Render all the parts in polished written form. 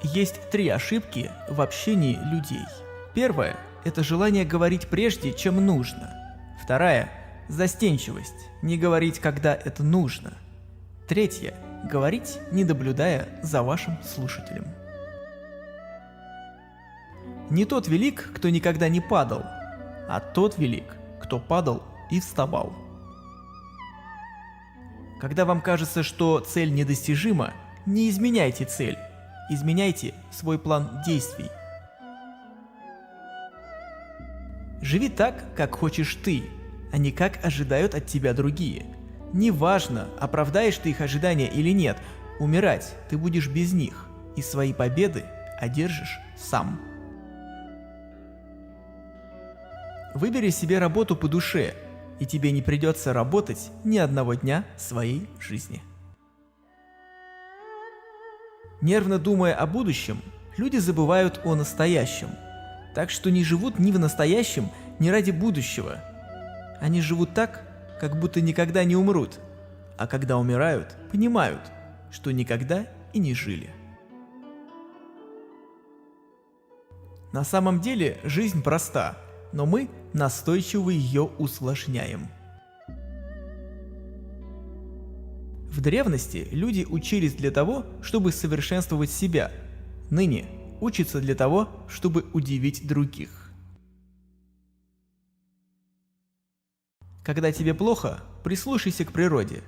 Есть 3 ошибки в общении людей. Первая – это желание говорить прежде, чем нужно. Вторая – застенчивость, не говорить, когда это нужно. Третья – говорить, не наблюдая за вашим слушателем. Не тот велик, кто никогда не падал, а тот велик, кто падал и вставал. Когда вам кажется, что цель недостижима, не изменяйте цель, изменяйте свой план действий. Живи так, как хочешь ты, а не как ожидают от тебя другие. Неважно, оправдаешь ты их ожидания или нет, умирать ты будешь без них, и свои победы одержишь сам. Выбери себе работу по душе, и тебе не придется работать ни одного дня своей жизни. Нервно думая о будущем, люди забывают о настоящем, так что не живут ни в настоящем, ни ради будущего. Они живут так, как будто никогда не умрут, а когда умирают, понимают, что никогда и не жили. На самом деле жизнь проста, но мы настойчиво ее усложняем. В древности люди учились для того, чтобы совершенствовать себя. Ныне учатся для того, чтобы удивить других. Когда тебе плохо, прислушайся к природе.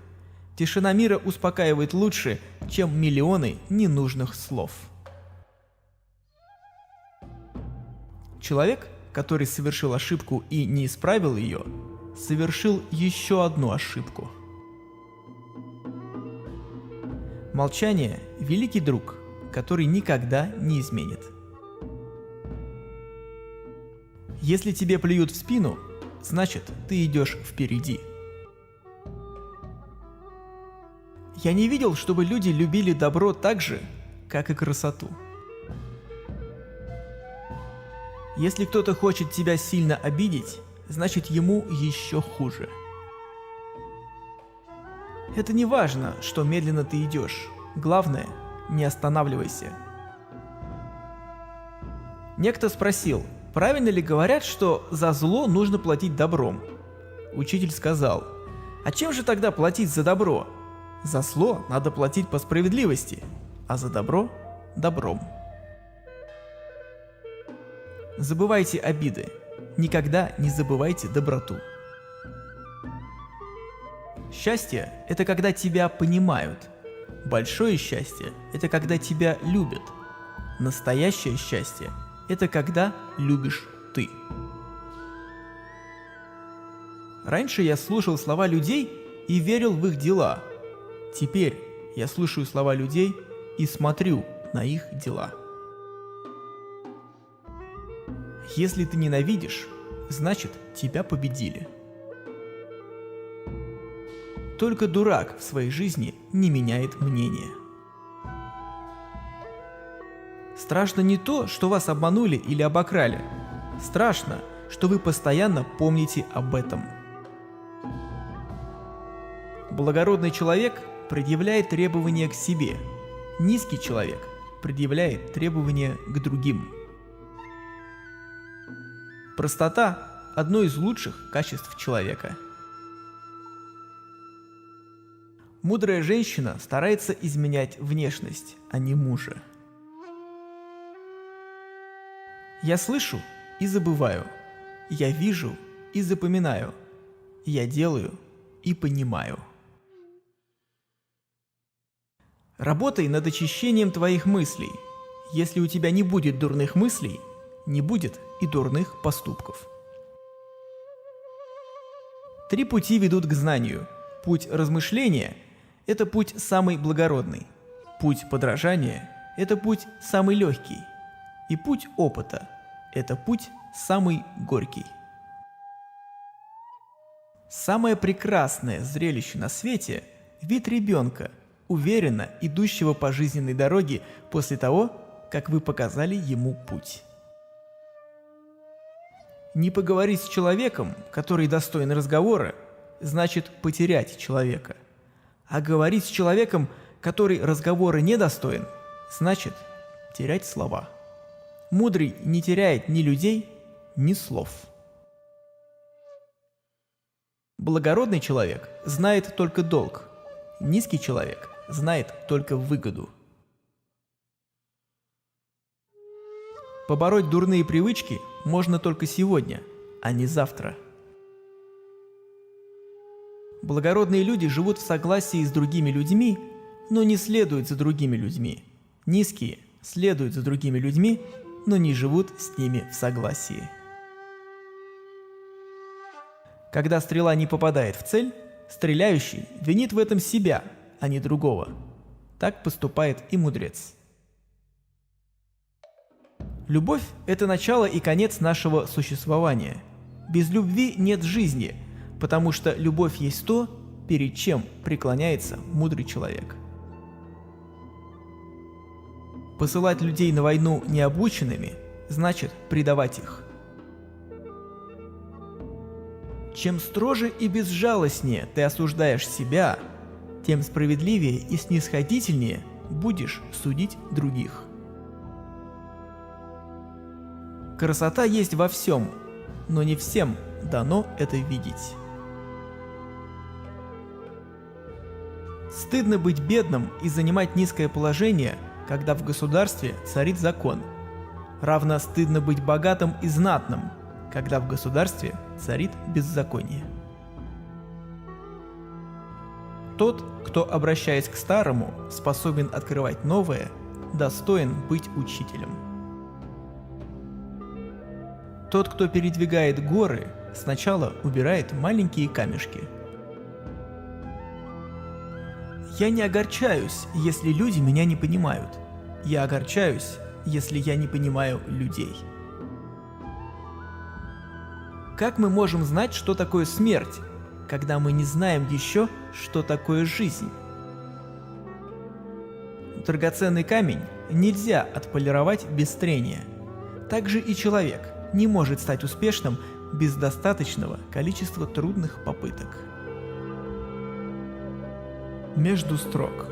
Тишина мира успокаивает лучше, чем миллионы ненужных слов. Человек, который совершил ошибку и не исправил ее, совершил еще одну ошибку. Молчание – великий друг, который никогда не изменит. Если тебе плюют в спину, значит, ты идешь впереди. Я не видел, чтобы люди любили добро так же, как и красоту. Если кто-то хочет тебя сильно обидеть, значит, ему еще хуже. Это не важно, что медленно ты идешь. Главное, не останавливайся. Некто спросил, правильно ли говорят, что за зло нужно платить добром? Учитель сказал, а чем же тогда платить за добро? За зло надо платить по справедливости, а за добро – добром. Забывайте обиды, никогда не забывайте доброту. Счастье – это когда тебя понимают. Большое счастье – это когда тебя любят. Настоящее счастье – это когда любишь ты. Раньше я слушал слова людей и верил в их дела. Теперь я слушаю слова людей и смотрю на их дела. Если ты ненавидишь, значит, тебя победили. Только дурак в своей жизни не меняет мнение. Страшно не то, что вас обманули или обокрали. Страшно, что вы постоянно помните об этом. Благородный человек предъявляет требования к себе. Низкий человек предъявляет требования к другим. Простота – одно из лучших качеств человека. Мудрая женщина старается изменять внешность, а не мужа. Я слышу и забываю. Я вижу и запоминаю. Я делаю и понимаю. Работай над очищением твоих мыслей. Если у тебя не будет дурных мыслей, не будет и дурных поступков. 3 пути ведут к знанию. Путь размышления – это путь самый благородный. Путь подражания – это путь самый легкий. И путь опыта – это путь самый горький. Самое прекрасное зрелище на свете – вид ребенка, уверенно идущего по жизненной дороге после того, как вы показали ему путь. Не поговорить с человеком, который достоин разговора, значит потерять человека. А говорить с человеком, который разговора не достоин, значит терять слова. Мудрый не теряет ни людей, ни слов. Благородный человек знает только долг, низкий человек знает только выгоду. Побороть дурные привычки можно только сегодня, а не завтра. Благородные люди живут в согласии с другими людьми, но не следуют за другими людьми. Низкие следуют за другими людьми, но не живут с ними в согласии. Когда стрела не попадает в цель, стреляющий винит в этом себя, а не другого. Так поступает и мудрец. Любовь – это начало и конец нашего существования. Без любви нет жизни, потому что любовь есть то, перед чем преклоняется мудрый человек. Посылать людей на войну необученными значит предавать их. Чем строже и безжалостнее ты осуждаешь себя, тем справедливее и снисходительнее будешь судить других. Красота есть во всем, но не всем дано это видеть. Стыдно быть бедным и занимать низкое положение, когда в государстве царит закон. Равно стыдно быть богатым и знатным, когда в государстве царит беззаконие. Тот, кто, обращаясь к старому, способен открывать новое, достоин быть учителем. Тот, кто передвигает горы, сначала убирает маленькие камешки. Я не огорчаюсь, если люди меня не понимают. Я огорчаюсь, если я не понимаю людей. Как мы можем знать, что такое смерть, когда мы не знаем еще, что такое жизнь? Драгоценный камень нельзя отполировать без трения. Так же и человек не может стать успешным без достаточного количества трудных попыток. Между строк.